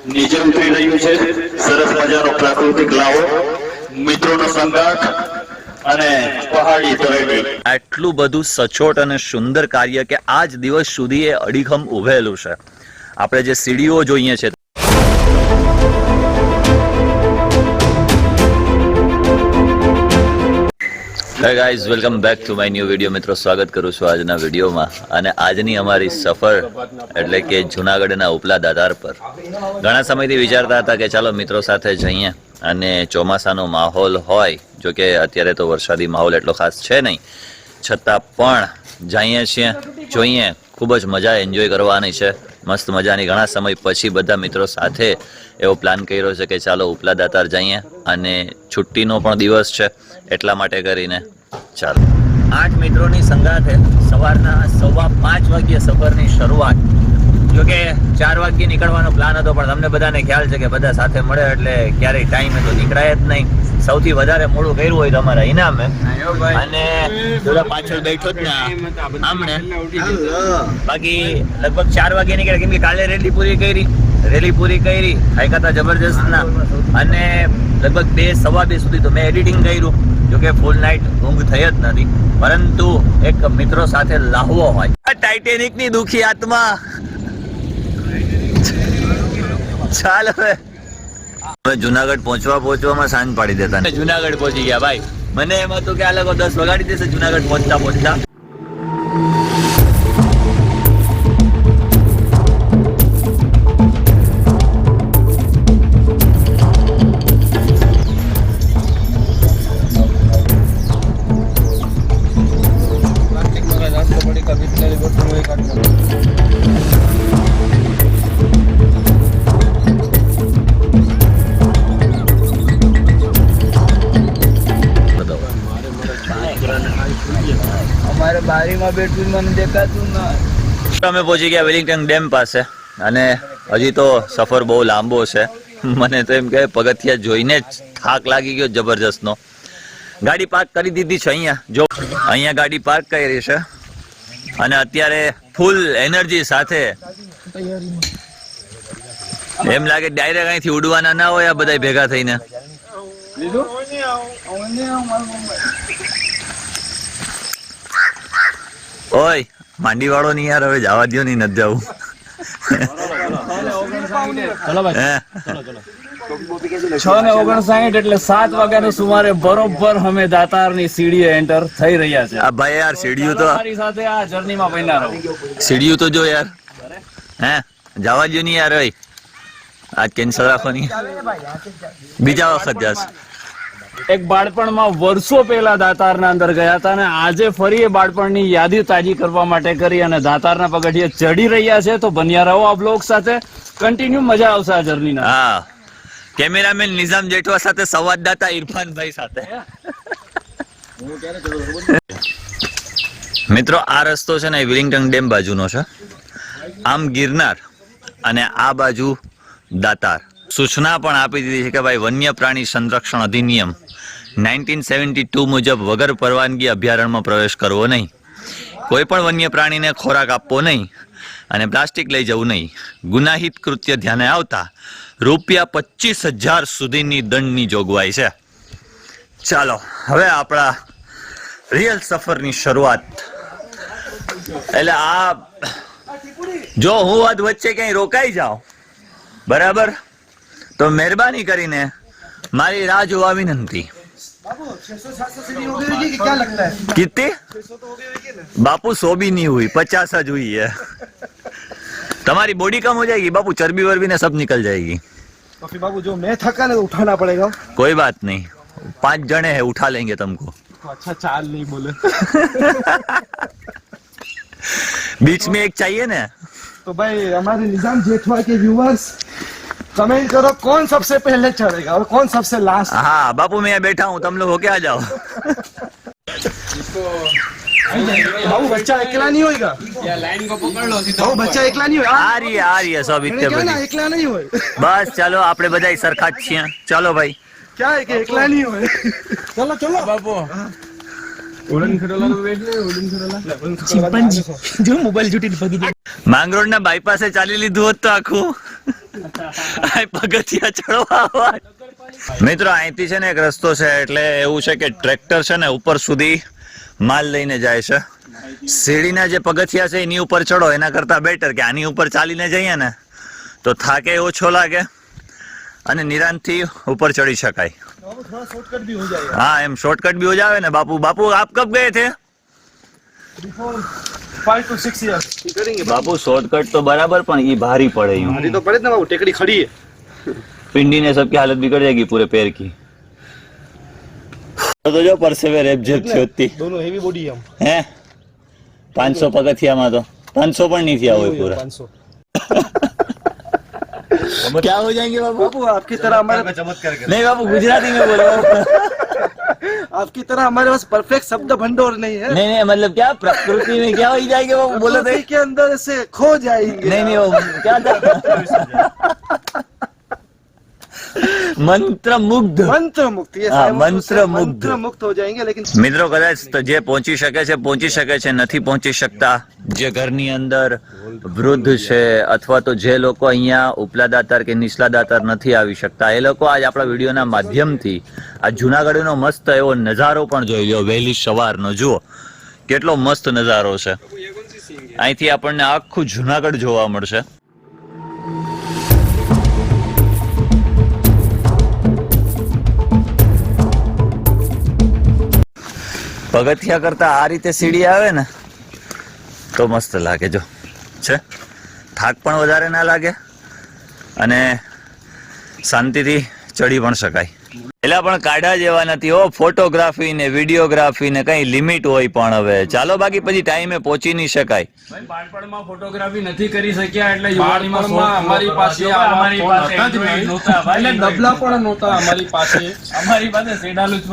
નીચે ઉતરી રહ્યું છે સરસ મજાનો પ્રાકૃતિક લાવો મિત્રોનો સંગાથ અને પહાડી તળેટી આટલું બધું સચોટ અને સુંદર કાર્ય કે આજ દિવસ સુધી એ અડીખમ ઉભેલું છે. આપણે જે સીડીઓ જોઈએ છે hey guys, welcome back to my new video. મિત્રો, સ્વાગત કરું છું આજના વિડીયોમાં. અને આજની અમારી સફર એટલે કે જુનાગઢના ઉપલા દાતાર પર ઘણા સમયથી વિચારતા હતા કે ચાલો મિત્રો સાથે જઈએ અને ચોમાસાનો માહોલ હોય, જો કે અત્યારે તો વરસાદી માહોલ એટલો ખાસ છે નહીં, છતાં પણ જઈએ છીએ, જોઈએ, ખૂબ જ મજા એન્જોય કરવાની છે. મસ્ત મજાની ઘણા સમય પછી બધા મિત્રો સાથે એવો પ્લાન કર્યો છે કે ચાલો ઉપલા દાતાર જઈએ અને છુટ્ટીનો પણ દિવસ છે એટલા માટે કરીને ચાલો 8 મિત્રોની સંગાથે સવારના 5:15 વાગ્યે સફરની શરૂઆત. જોકે 4 વાગ્યે નીકળવાનો પ્લાન હતો, પણ તમને બધાને ખ્યાલ છે કે બધા સાથે મળે એટલે ક્યારેય ટાઈમે તો નીકળાય જ નહીં. સૌથી વધારે મોડું કર્યું હોય તો અમારા ઇનામે, અને થોડા પાછળ બેઠો જ ને આમણે. બાકી લગભગ 4 વાગ્યે નીકળ્યા, કેમ કે કાલે રેલી પૂરી કરી હાઈકાતા જબરજસ્તના, અને લગભગ 2-2:15 સુધી તો મેં એડિટિંગ કર્યું. જોકે ફૂલ નાઇટ ઊંઘ થઈ જ નથી, પરંતુ એક મિત્રો સાથે લાહવો હોય. ટાઇટેનિકની દુખી આત્મા. ચાલ હવે જુનાગઢ પહોંચવામાં સાંજ પાડી દેતા. જુનાગઢ પહોંચી ગયા ભાઈ. મને એમ હતું કે આ લોકો 10 વગાડી દેશે જુનાગઢ પહોંચતા. અમે પહોંચી ગયા વેલિંગ્ટન ડેમ પાસે, અને હજી તો સફર બહુ લાંબો છે. મને તો એમ કે પગથિયા જોઈને જ થાક લાગી ગયો જબરજસ્તનો. ગાડી પાર્ક કરી દીધી છે અહીંયા. જો અહીંયા ગાડી પાર્ક કરી છે, અને અત્યારે ફૂલ એનર્જી સાથે એમ લાગે ડાયરેક્ટ અહીંથી ઉડવાના ના હોય આ બધા ભેગા થઈને. ઓય માંડી વાળો નહીં યાર, હવે જવા દો નહીં, નથી જવું. 6:59 એટલે 7 વાગ્યાની સુમારે બરોબર અમે દાતારની સીડીએ એન્ટર થઈ રહ્યા છે. આ ભાઈ યાર સીડીયું તો તમારી સાથે આ જર્નીમાં બન્યા રહો. સીડીયું તો જો યાર, હે જવા દો નહીં યાર. ભાઈ આજ કેન્સલ રાખો નહીં, બીજા વખત જશે. એક બાળપણમાં વર્ષો પહેલા દાતારના અંદર ગયા હતા, અને આજે ફરી એ બાળપણની યાદી તાજી કરવા માટે કરી અને દાતારના પગથિયે ચડી રહ્યા છે. તો બન્યા રહો આ બ્લોગ સાથે, કન્ટિન્યુ મજા આવશે આ જર્નીના. હા, કેમેરામેન નિઝામ જેઠવા સાથે, સંવાદદાતા ઇરફાનભાઈ સાથે. મિત્રો, આ રસ્તો છે ને એ વિલિંગ્ટન ડેમ બાજુનો છે. આમ ગિરનાર અને આ બાજુ દાતાર. સૂચના પણ આપી દીધી છે કે ભાઈ વન્ય પ્રાણી સંરક્ષણ અધિનિયમ 1972 મુજબ વગર પરવાનગી અભયારણ્યમાં પ્રવેશ કરવો નહીં, કોઈ પણ વન્ય પ્રાણીને ખોરાક આપવો નહીં, અને પ્લાસ્ટિક લઈ જવું નહીં. ગુનાહિત કૃત્ય ધ્યાને આવતા ₹25,000 સુધીની દંડની જોગવાઈ છે. ચાલો હવે આપણા રિયલ સફરની શરૂઆત. એટલે આ જો હું આજ વચ્ચે ક્યાંય રોકાઈ જાઉં બરાબર, તો મહેરબાની કરીને મારી રાહ જોવા વિનંતી. कितने बापू 100 भी नहीं हुई, 50 જ हुई है. तुम्हारी बॉडी कम हो जाएगी बापू, चर्बी वर्बी ने सब निकल जाएगी. तो फिर बाबू जो मैं थका ना उठाना पड़ेगा. कोई बात नहीं, 5 जने हैं, उठा लेंगे तुमको. अच्छा 4 नहीं बोले. बीच में एक चाहिए ना. तो भाई हमारे निजाम जेठवा के व्यूअर्स कमेंट करो कौन सबसे पहले चढ़ेगा और कौन सबसे लास्ट. हाँ बापू मैं यहाँ बैठा हूँ, तुम लोग होके आ जाओ. बाबू बच्चा अकेला नहीं होएगा, बाबू बच्चा अकेला नहीं होएगा, આ रही है सब इतने क्या ना बધી अकेला नहीं होए, બસ ચાલો આપણે બધા સરખા જ છીએ ચાલો ભાઈ क्या है कि अकेला नहीं होए, चलो चलो बाबू जो मोबाइल जूटी पगी માંગરોળ ના બાયપાસે ચાલી લીધું હોત તો આખું આ પગથિયા ચડવા આવા. મિત્રો અહીંથી છે ને એક રસ્તો છે એટલે એવું છે કે ટ્રેક્ટર છે ને ઉપર સુધી માલ લઈને જાય છે. સીડીના જે પગથિયા છે એની ઉપર ચડો એના કરતા બેટર કે આની ઉપર ચાલીને જઈએ ને તો થાકે ઓછો લાગે અને નિરાંતથી ઉપર ચડી શકાય. थोड़ा शॉर्टकट भी हो जाएगा. हाँ एम शॉर्टकट भी हो जावे ना. बापू बापू आप कब गए थे? Before 5 to 6 years करेंगे. बापू शॉर्टकट तो बराबर पर ये भारी पड़े यूं. भारी तो पड़े ना बाबू, टेकड़ी खड़ी है. पिंडी ने सबकी हालत बिगड़ जाएगी पूरे पैर की. तो जो परसेवे रेप जेप थी होती दोनों हेवी बॉडी है हम. हैं 500 पगथिया में तो 500 पर नहीं थी हुए पूरा. 500. क्या हो जाएंगे बाबू? बाबू आपकी तरह हमारे नहीं बाबू गुजराती में बोलो. आपकी तरह हमारे पास परफेक्ट शब्द भंडोर नहीं है. नहीं नहीं मतलब क्या प्रकृति में क्या हो जाएंगे बाबू बोलो तो. प्रकृति के अंदर से खो जाएंगे. नहीं नहीं वो क्या था मंत्र मुग्ध. मंत्र मुक्त. ये हाँ, सारे मंत्र मुग्ध. मंत्र मुक्त हो जाएंगे. लेकिन મિત્રો કદાચ તો જે પહોંચી શકે છે નથી પહોંચી શકતા. જે ઘરની અંદર વૃદ્ધ છે અથવા તો જે લોકો અહીંયા ઉપલા દાતાર કે નીચલા દાતાર નથી આવી શકતા એ લોકો આજ આપણા વિડીયોના માધ્યમથી આ જુનાગઢનો મસ્ત એવો નજારો પણ જોઈ લો. વહેલી સવારનો જુઓ કેટલો મસ્ત નજારો છે. અહીંથી આપણને આખું જુનાગઢ જોવા મળશે. પગથિયા કરતા આ રીતે સીડી આવે ને તો મસ્ત લાગે. જો છે થાક પણ વધારે ના લાગે અને શાંતિથી ચડી પણ શકાય. એટલે પણ કાઢા જેવા નથી હો. ફોટોગ્રાફી ને વિડીયોગ્રાફી ને કઈ લિમિટ હોય પણ હવે ચાલો બાકી પછી ટાઈમે પહોંચી નહીં શકાય. ભાઈ બાળપણમાં ફોટોગ્રાફી નથી કરી શક્યા એટલે યુવાનીમાં અમારી પાસે Android નહોતા ભાઈ. ડબલા પણ નહોતા અમારી પાસે. અમારી પાસે સેડાલું જ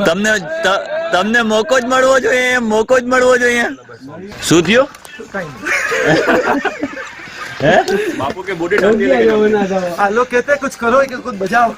તમને મોકો જ મળવો જોઈએ. મોકો જ મળવો જોઈએ. શું થયું? બાપુ કે બોડી ઠંડી લાગે. हाँ लोग कहते हैं कुछ करो कि कुछ बजाओ.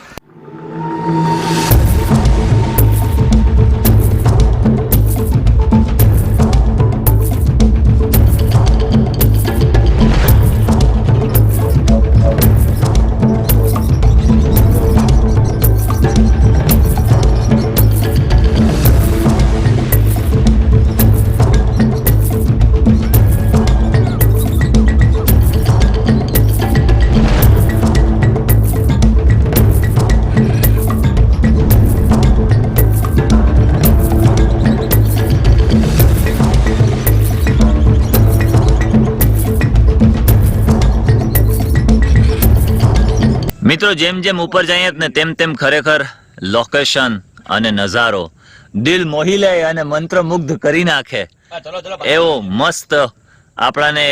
મિત્રો જેમ જેમ ઉપર જઈએ ને તેમ તેમ ખરેખર લોકેશન અને નજારો દિલ મોહી લે અને મંત્રમુગ્ધ કરી નાખે એવો મસ્ત આપણાને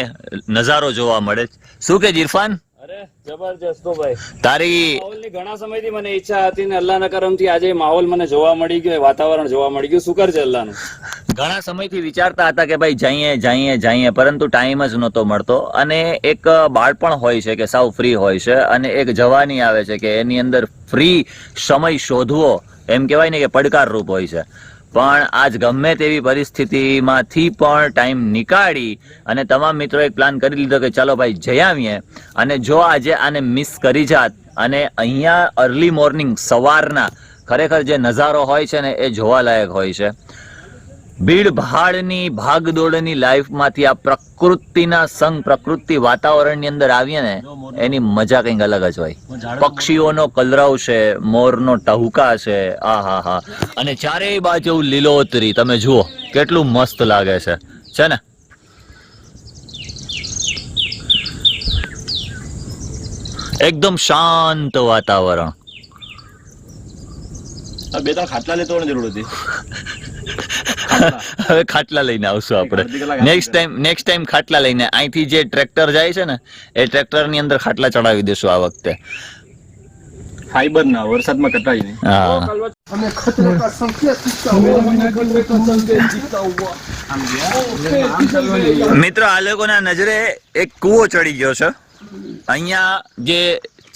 નજારો જોવા મળે. શું કે ઇરફાન? અરે જબરજસ્ત ભાઈ. તારી માહોલની ઘણા સમયથી મને ઈચ્છા હતી ને અલ્લાહના કરમથી આજે માહોલ મને જોવા મળી ગયો. વાતાવરણ જોવા મળી ગયું. શુકર છે અલ્લાહનું. ઘણા સમયથી વિચારતા હતા કે ભાઈ જઈએ પરંતુ ટાઈમ જ નહોતો મળતો. અને એક બાળપણ હોય છે કે સાવ ફ્રી હોય છે અને એક જવાની આવે છે કે એની અંદર ફ્રી સમય શોધવો એમ કહેવાય ને કે પડકારરૂપ હોય છે. પણ આજ ગમે તેવી પરિસ્થિતિમાંથી પણ ટાઈમ નીકાળી અને તમામ મિત્રોએ એક પ્લાન કરી લીધો કે ચાલો ભાઈ જઈ આવીએ. અને જો આજે આને મિસ કરી જાત અને અહીંયા અર્લી મોર્નિંગ સવારના ખરેખર જે નજારો હોય છે ને એ જોવાલાયક હોય છે. ભીડ ભાડની ભાગદોડની લાઈફમાંથી આ પ્રકૃતિના સંગ પ્રકૃતિ વાતાવરણની અંદર આવીએ ને એની મજા કંઈક અલગ જ હોય. પક્ષીઓનો કલરવ છે, મોરનો ટહુકા છે, આહા અને ચારેય બાજુ લીલોતરી તમે જુઓ કેટલું મસ્ત લાગે છે ને. એકદમ શાંત વાતાવરણ. બે ત્રણ ખાટલા લેતો જરૂર હતી. હવે ખાટલા લઈને આવશું આપણે નેક્સ્ટ ટાઈમ ખાટલા લઈને. અહીંથી જે ટ્રેક્ટર જાય છે ને એ ટ્રેક્ટર ની અંદર ખાટલા ચડાવી દેશું આ વખતે. ફાઈબર ના વરસાદમાં કટાઈ નહીં. હા हमें खतरे का संकेत दिखता हुआ, हमें खतरे का संकेत दिखता हुआ. મિત્રો આ લોકોના નજરે એક કૂવો ચડી ગયો છે. અહીંયા જે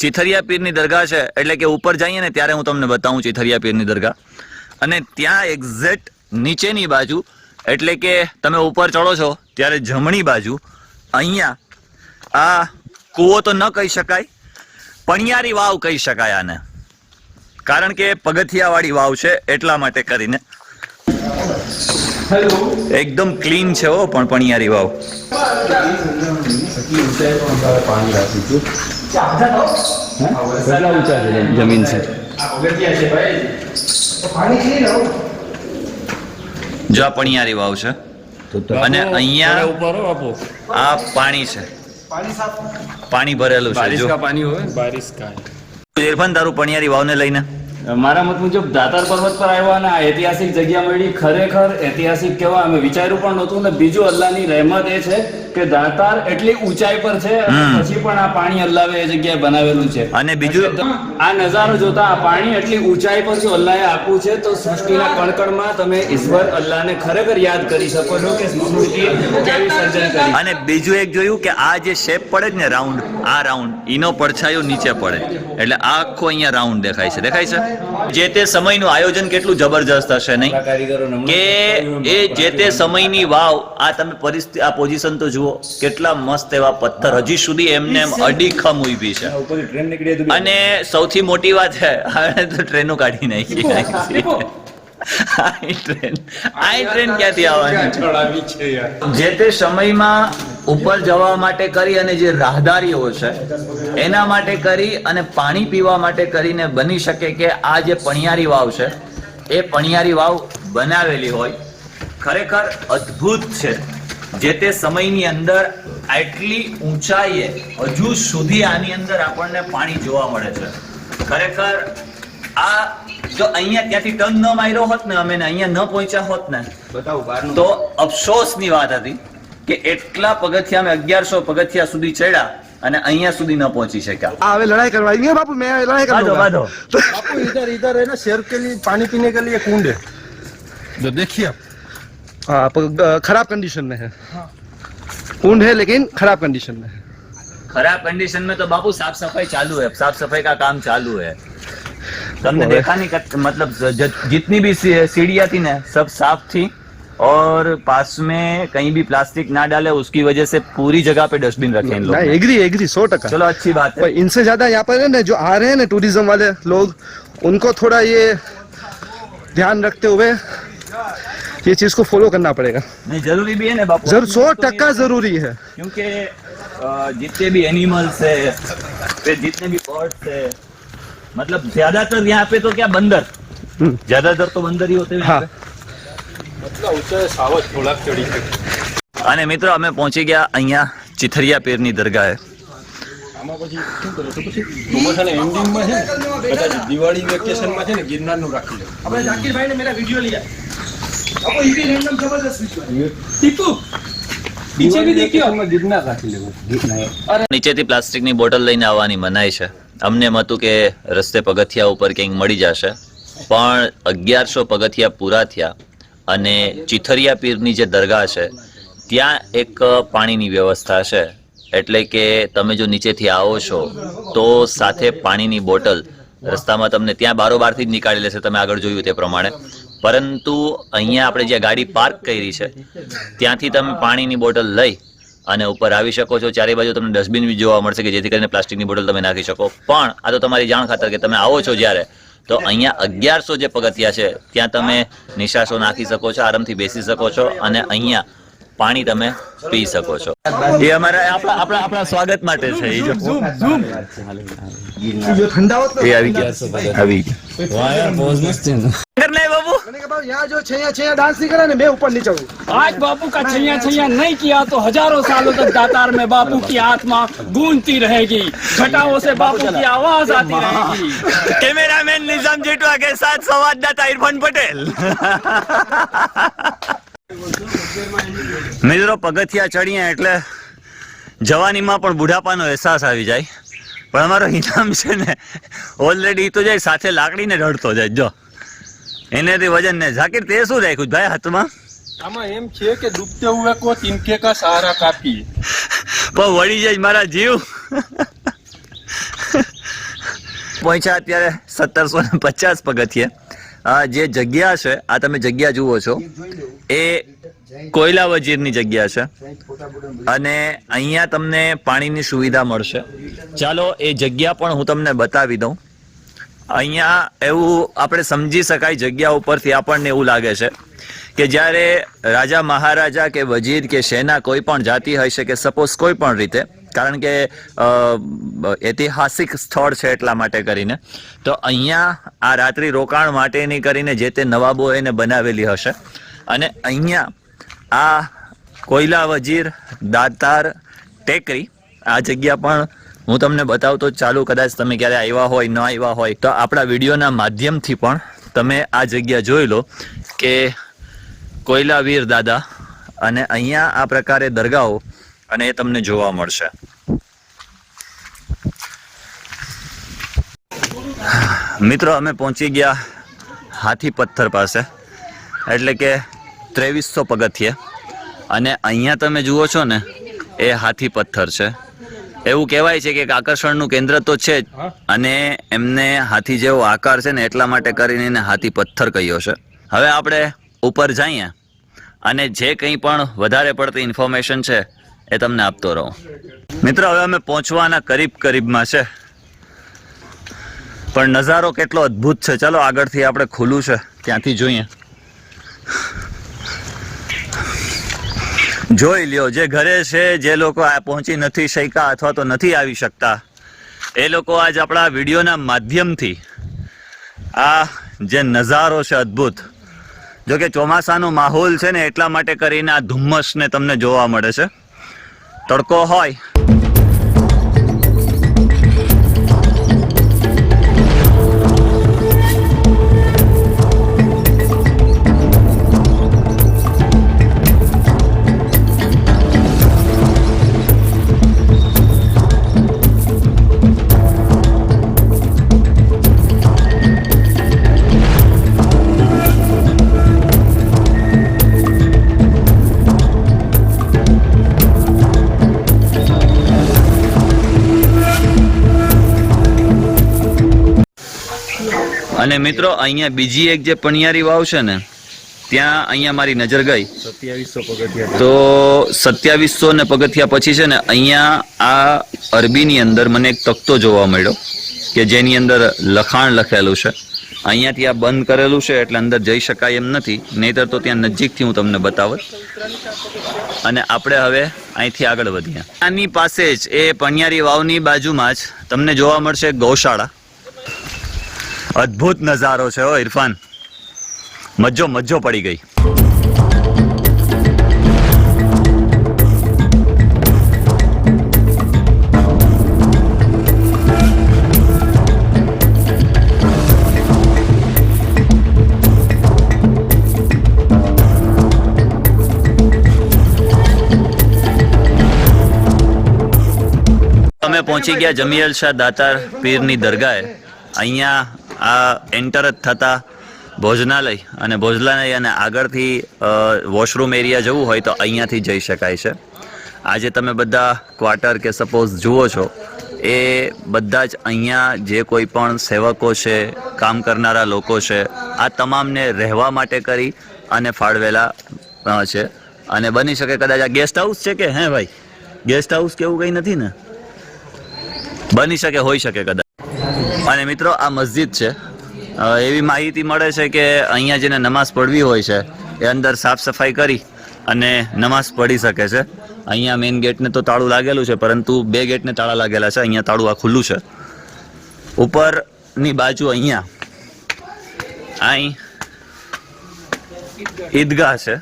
ચીથરિયા પીરની દરગાહ છે, એટલે કે ઉપર જઈએ ને ત્યારે હું તમને બતાવું ચીથરિયા પીરની દરગાહ. અને ત્યાં એક્ઝેક્ટ નીચેની બાજુ, એટલે કે તમે ઉપર ચડો છો ત્યારે જમણી બાજુ અહીંયા આ કૂવો તો ન કહી શકાય, પણિયારી વાવ કહી શકાય આને, કારણ કે પગથિયાવાળી વાવ છે એટલા માટે કરીને. એકદમ ક્લીન છે હો પણ પણિયારી વાવ. કેટલા ઊંચા છે જમીન છે? જો આ પણિયારી વાવ છે અને અહીંયા ઉપર હો બાપુ, આ પાણી છે, પાણી ભરેલું છે. બારિશ જો કા પાણી હોય, બારિશ કા. ઇરફાન તારું પણિયારી વાવને લઈને મારા મત મુજબ દાતાર પર્વત પર આવ્યા અને આ ઐતિહાસિક જગ્યા મળી. ખરેખર ઐતિહાસિક કહેવા અમે વિચાર્યું પણ નહોતું. ને બીજું અલ્લાહની રહેમત એ છે કે દાતાર એટલી ઊંચાઈ પર છે અને પછી પણ આ પાણી અલ્લાહે એ જગ્યાએ બનાવેલું છે. અને બીજું આ નજારો જોતા આ પાણી એટલી ઊંચાઈ પર જો અલ્લાહે આપ્યું છે તો સૃષ્ટિના કણકણમાં તમે ઈશ્વર અલ્લાહને ખરેખર યાદ કરી શકો છો કે સૃષ્ટિ કેવી સર્જન કરી. અને બીજું એક જોયું કે આ જે શેપ પડે છે ને રાઉન્ડ, આ રાઉન્ડ એનો પડછાયો નીચે પડે એટલે આ આખો અહીંયા રાઉન્ડ દેખાય છે. દેખાય છે જે તે સમયનું આયોજન કેટલું જબરજસ્ત હશે નહીં કે એ જે તે સમયની વાવ. આ તમે પરિસ્થિતિ, આ પોઝિશન તો જુઓ, કેટલા મસ્ત એવા પથ્થર હજી સુધી એમને એમ અડીખમ ઊભી છે. અને સૌથી મોટી વાત છે હવે તો ટ્રેનો કાઢી નાખી. આ ટ્રેન ક્યાંથી આવવાની? જે તે સમયમાં ઉપર જવા માટે કરી અને જે રાહદારીઓ છે એના માટે કરી અને પાણી પીવા માટે કરીને બની શકે કે આ જે પણિયારી વાવ છે એ પણિયારી વાવ બનાવેલી હોય. ખરેખર અદ્ભુત છે. જે તે સમયની અંદર આટલી ઊંચાઈએ હજુ સુધી આની અંદર આપણને પાણી જોવા મળે છે. ખરેખર આ જો અહીંયા ત્યાંથી ટર્ન ન માર્યો હોત ને, અમે અહીંયા ન પહોંચ્યા હોત ને, તો અફસોસની વાત હતી કે એટલા પગથિયા અમે 1100 પગથિયા સુધી ચડ્યા અને અહીંયા સુધી ન પહોંચી શક્યા. હવે લड़ाई करवाएंगे बापू, मैं लड़ाई कर लूंगा। बाधो आपको इधर है ना शेर के लिए पानी पीने के लिए कुंड है, जो देखिए आप। हाँ, खराब कंडीशन में है, कुंड है लेकिन खराब कंडीशन में है। खराब कंडीशन में तो बापू साफ सफाई चालू है, साफ सफाई का काम चालू है. तुमने देखा नहीं मतलब जितनी भी सीढ़ियाँ थी ना सब साफ थी और पास में कहीं भी प्लास्टिक ना डाले उसकी वजह से पूरी जगह पे डस्टबिन रखे इन लोग ने. एग्री 100%। चलो अच्छी बात है. पर इनसे ज्यादा यहाँ पर है ना जो आ रहे हैं ना टूरिज्म वाले लोग, उनको थोड़ा ये ध्यान रखते हुए ये चीज को फॉलो करना पड़ेगा। नहीं जरूरी भी है ना बापू, जरूर 100% जरूरी है, क्योंकि जितने भी एनिमल्स है, फिर जितने भी बर्ड्स है, मतलब ज्यादातर यहाँ पे तो क्या बंदर, ज्यादातर तो बंदर ही होते हैं यहाँ पे. અને મિત્રો અમે પહોંચી ગયા અહીંયા ચીથરિયા પીરની દરગાહે. આમાં પછી શું કરે તો પછી ચોમાસાના એન્ડિંગમાં છે ને કદાચ દિવાળી વેકેશનમાં છે ને ગિરનારનું રાખી લે. अपने जाकिर भाई ने मेरा वीडियो लिया, आपको ये भी रैंडम जबरदस्त वीडियो है। ટીપુ પીછે ભી દેખ્યો, અમે ગિરનાર રાખી લેવું. નીચેથી પ્લાસ્ટિકની બોટલ લઈને આવવાની મનાઈ છે. અમને એમ હતું કે રસ્તે પગથિયા ઉપર કંઈક મળી જશે, પણ 1100 પગથિયા પૂરા થયા અને ચીથરિયા પીરની જે દરગાહ છે ત્યાં એક પાણીની વ્યવસ્થા છે. એટલે કે તમે જો નીચેથી આવો છો તો સાથે પાણીની બોટલ રસ્તામાં તમને ત્યાં બારોબારથી જ નીકાળી લેશે, તમે આગળ જોયું તે પ્રમાણે. પરંતુ અહીંયા આપણે જ્યાં ગાડી પાર્ક કરી છે ત્યાંથી તમે પાણીની બોટલ લઈ અને ઉપર આવી શકો છો. ચારે બાજુ તમને ડસ્ટબિન બી જોવા મળશે કે જેથી કરીને પ્લાસ્ટિકની બોટલ તમે નાખી શકો. પણ આ તો તમારી જાણ ખાતર કે તમે આવો છો જ્યારે, તો અહીંયા 1100 જે પગથિયા છે ત્યાં તમે નિશાસો નાખી શકો છો, આરામથી બેસી શકો છો અને અહીંયા પાણી તમે પી શકો છો. એ અમારા આપણા સ્વાગત માટે છે. એ જો जो ठंडा होता એ આવી ગયા. વાહ યાર બહુ મસ્ત છે. કરને બાબુ मैंने कहा यहाँ जो छैया डांस नहीं करा ना, मैं ऊपर नहीं चढ़ूँ। आज बापू का छैया छैया नहीं किया तो हजारों सालों तक दातार में बापू की आत्मा गूंजती रहेगी, घटाओं से बापू की आवाज आती रहेगी. कैमरामैन निजाम जेठवा के साथ संवाददाता इरफान पटेल. મિત્રો પગથિયા ચડીએ એટલે જવાનીમાં પણ બુઢાપાનો અહેસાસ આવી જાય, પણ અમારો ઇનામ છે ને ઓલરેડી તો જાય સાથે લાકડીને રડતો જાય. જો એનેથી વજન ને. ઝાકીર તે શું રાખ્યું ભાઈ હાથમાં? આમાં એમ છે કે ડૂબતે હુએ કો તિનકે કા સહારા કાફી. પણ વળી જાય મારા જીવ. પહોંચ્યા અત્યારે 1750 પગથિયે. આ જે જગ્યા છે, આ તમે જગ્યા જુઓ છો, એ કોયલા વજીરની જગ્યા છે અને અહીંયા તમને પાણીની સુવિધા મળશે. ચાલો એ જગ્યા પણ હું તમને બતાવી દઉં. અહીંયા એવું આપણે સમજી શકાય, જગ્યા ઉપરથી આપણને એવું લાગે છે કે જ્યારે રાજા મહારાજા કે વજીર કે સેના કોઈ પણ જાતિ હોય છે કે સપોઝ કોઈ પણ રીતે, કારણ કે ઐતિહાસિક સ્થળ છે એટલા માટે કરીને, તો અહીંયા આ રાત્રિ રોકાણ માટેની કરીને જે તે નવાબો એને બનાવેલી હશે. અને અહીંયા આ કોયલા વજીર દાતાર ટેકરી, આ જગ્યા પણ હું તમને બતાવતો ચાલુ. કદાચ તમે ક્યારે આવ્યા હોય, ન આવ્યા હોય, તો આપણા વિડીયોના માધ્યમથી પણ તમે આ જગ્યા જોઈ લો કે કોયલા વીર દાદા, અને અહીંયા આ પ્રકારે દરગાહો અને એ તમને જોવા મળશે. મિત્રો અમે પહોંચી ગયા હાથી પથ્થર પાસે, એટલે કે 2300 પગથિયે, અને અહીંયા તમે જુઓ છો ને એ હાથી પથ્થર છે. એવું કહેવાય છે કે એક આકર્ષણનું કેન્દ્ર તો છે જ, અને એમને હાથી જેવો આકાર છે ને એટલા માટે કરીને એને હાથી પથ્થર કહ્યો છે. હવે આપણે ઉપર જઈએ અને જે કંઈ પણ વધારે પડતી ઇન્ફોર્મેશન છે એ તમને આપતો રહું. મિત્રો હવે અમે પહોંચવાના કરીબમાં છે, પણ નજારો કેટલો અદ્ભુત છે. ચાલો આગળથી આપણે ખુલ્લું છે ત્યાંથી જોઈએ. જોઈ લ્યો, જે ઘરે છે, જે લોકો આ પહોંચી નથી શક્યા અથવા તો નથી આવી શકતા, એ લોકો આજ આપણા વિડીયોના માધ્યમથી આ જે નજારો છે અદ્ભુત, જો કે ચોમાસાનો માહોલ છે ને એટલા માટે કરીને આ ધુમ્મસને તમને જોવા મળે છે. તડકો હોય અને મિત્રો અહીંયા બીજી એક જે પણિયારી વાવ છે ને, ત્યાં અહીંયા મારી નજર ગઈ 2700 પગથિયા. તો 2700 ને પગથિયા પછી છે ને અહીંયા આ અરબીની અંદર મને એક તખ્તો જોવા મળ્યો કે જેની અંદર લખાણ લખેલું છે. અહીંયાથી આ બંધ કરેલું છે એટલે અંદર જઈ શકાય એમ નથી, નહીતર તો ત્યાં નજીકથી હું તમને બતાવત. અને આપણે હવે અહીંથી આગળ વધીએ. આની પાસે જ એ પણિયારી વાવની બાજુમાં જ તમને જોવા મળશે ગૌશાળા. અદ્ભુત નજારો છે હો ઇરફાન, મજો પડી ગઈ. અમે પહોંચી ગયા જમીયલ શાહ દાતાર પીરની દરગાહે. અહીંયા આ એન્ટર જ થતા ભોજનાલય, અને ભોજનાલય અને આગળથી વોશરૂમ એરિયા જવું હોય તો અહીંયાથી જઈ શકાય છે. આજે તમે બધા ક્વાર્ટર કે સપોઝ જુઓ છો, એ બધા જ અહીંયા જે કોઈ પણ સેવકો છે, કામ કરનારા લોકો છે, આ તમામને રહેવા માટે કરી અને ફાળવેલા છે. અને બની શકે કદાચ આ ગેસ્ટ હાઉસ છે કે હે ભાઈ, ગેસ્ટ હાઉસ કે એવું કંઈ નથી ને, બની શકે, હોઈ શકે કદાચ. અને મિત્રો આ મસ્જિદ છે. એવી માહિતી મળે છે કે અહીંયા જેને નમાઝ પડવી હોય છે એ અંદર સાફ સફાઈ કરી અને નમાઝ પઢી શકે છે. અહીંયા મેઇન ગેટને તો તાળું લાગેલું છે, પરંતુ 2 ગેટને તાળા લાગેલા છે. અહીંયા તાળું આ ખુલ્લું છે. ઉપરની બાજુ અહીંયા અહીં ઈદગાહ છે.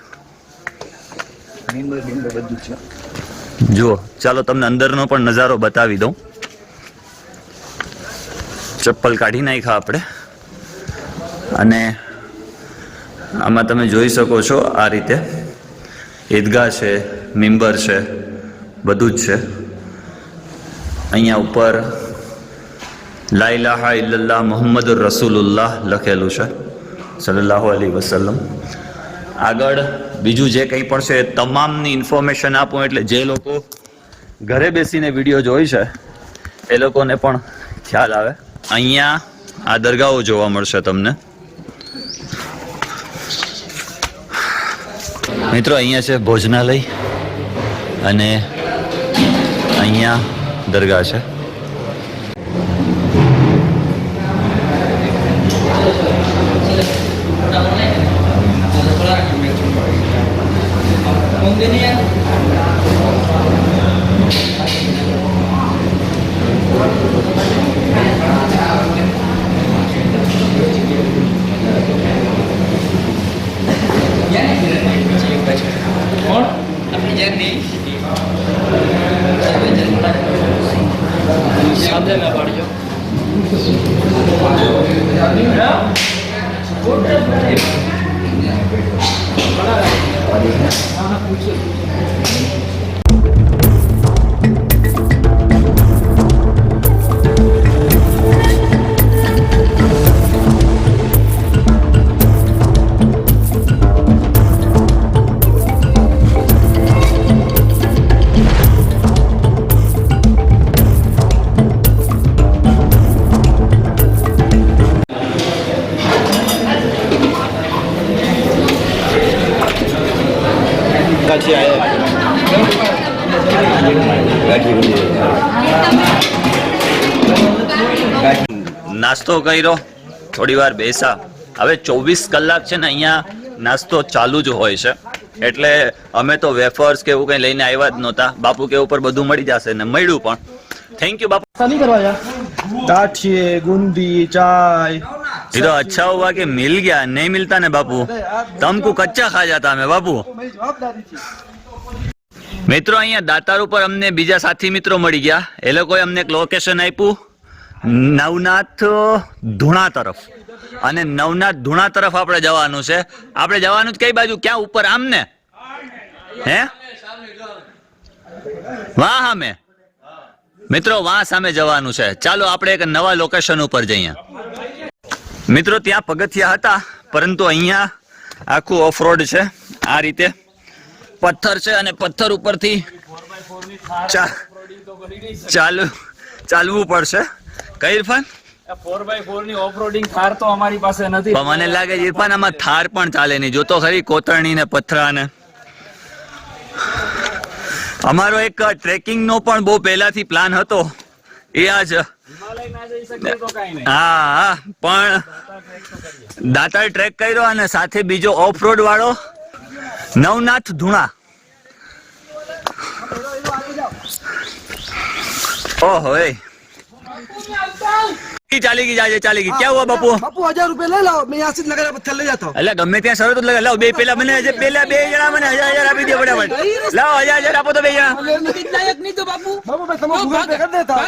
જુઓ, ચાલો તમને અંદરનો પણ નજારો બતાવી દઉં. ચપ્પલ કાઢી નાખ્યા આપણે, અને આમાં તમે જોઈ શકો છો આ રીતે ઈદગાહ છે, મિંબર છે, બધું જ છે. અહીંયા ઉપર લા ઇલાહા ઇલ્લલ્લાહ મુહમ્મદુર રસૂલુલ્લાહ લખેલું છે સલ્લલ્લાહુ અલૈહિ વસલ્લમ. આગળ બીજું જે કંઈ પણ છે તમામની ઇન્ફોર્મેશન આપું, એટલે જે લોકો ઘરે બેસીને વિડીયો જોઈ છે એ લોકોને પણ ખ્યાલ આવે. અહીંયા આ દરગાહો જોવા મળશે તમને મિત્રો. અહીંયા છે ભોજનાલય અને અહીંયા દરગાહ છે. નાસ્તો કર્યો, થોડી વાર બેસા. હવે 24 કલાક છે ને અહીંયા નાસ્તો ચાલુ જ હોય છે, એટલે અમે તો વેફર્સ કે એવું કંઈ લઈને આવ્યા જ નહોતા. બાપુ કે ઉપર બધું મળી જશે ને મળ્યું પણ. થેન્ક યુ બાપુ. नहीं करवाया गाठिए गुंदी चाय ये तो अच्छा हुआ कि मिल गया, नहीं मिलता ने बापू तुमको कच्चा खा जाता हमें बापू. મિત્રો અહીંયા દાતાર ઉપર અમને બીજા સાથી મિત્રો મળી ગયા. એ લોકોએ અમને એક લોકેશન આપ્યું નવનાથ ધૂણા તરફ, અને નવનાથ ધૂણા તરફ આપણે જવાનું છે. આપણે જવાનું જ કઈ બાજુ? ક્યાં ઉપર? આમ ને હે વાહ સામે મિત્રો, વાહ સામે જવાનું છે. ચાલો આપણે એક નવા લોકેશન ઉપર જઈએ. મિત્રો ત્યાં પગથિયા હતા, પરંતુ અહીંયા આખું ઓફ રોડ છે. આ રીતે પથ્થર છે અને પથ્થર ઉપરથી ચાલવું પડશે. કઈ ઇરફાન? 4x4 ની ઓફરોડિંગ થાર તો અમારી પાસે નથી. પણ મને લાગે ઇરફાન આમાં થાર પણ ચાલે નહીં. જો તો ખરી કોતરણી ને પથરા ને. અમારો એક ટ્રેકિંગ નો પણ બહુ પહેલાથી પ્લાન હતો. એ આજ હા પણ દાતાર ટ્રેક કર્યો અને સાથે બીજો ઓફ રોડ વાળો નવનાથ ધૂણા. ઓહો ચાલી ગઈ क्या हुआ बापू? बापू 1000 रुपए ले लाओ, मैं यहाँ से लगाना पत्थर ले जाता हूँ. એટલે गमे ત્યાં શરત લગાવ. લાવ બે પેલા મને પેલા બે જણા મને 1000 આપી દે ફટાફટ. લાવ 1000 આપો તો બે જણા. बापू मैं तुम्हें गूगल पे कर देता हूँ.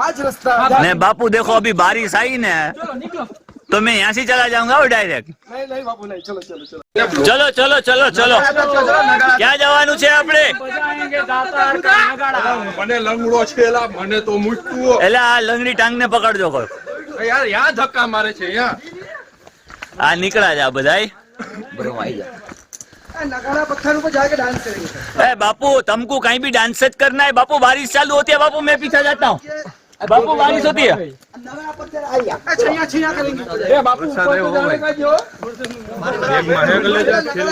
आज रास्ता ने बापू देखो अभी बारिश आई ने तो मैं यहाँ से चला जाऊंगा और डायरेक्ट. नहीं बापू नहीं, चलो चलो चलो ચલો ક્યાં જવાનું છે આપણે? મને લંગડો છે એલા, મને તો મૂકતું એટલે આ લંગડી ટાંગ ને પકડજો કોઈ. યાર યા ધક્કા મારે છે યા. આ નીકળ્યા જા બધાય. नगाड़ा पत्थर ऊपर जाके डांस करेंगे. ए बापू तुमको कहीं भी डांस सेट करना है बापू. बारिश चालू होती है बापू, मैं पीछे जाता हूँ. बापू बारिश होती है. नगाड़ा पत्थर आइया. अच्छा यहाँ छीना करेंगे. એ બાપુ ઉપર તો જાણે કાજો બેગ માં હેગ લે જા ખેલ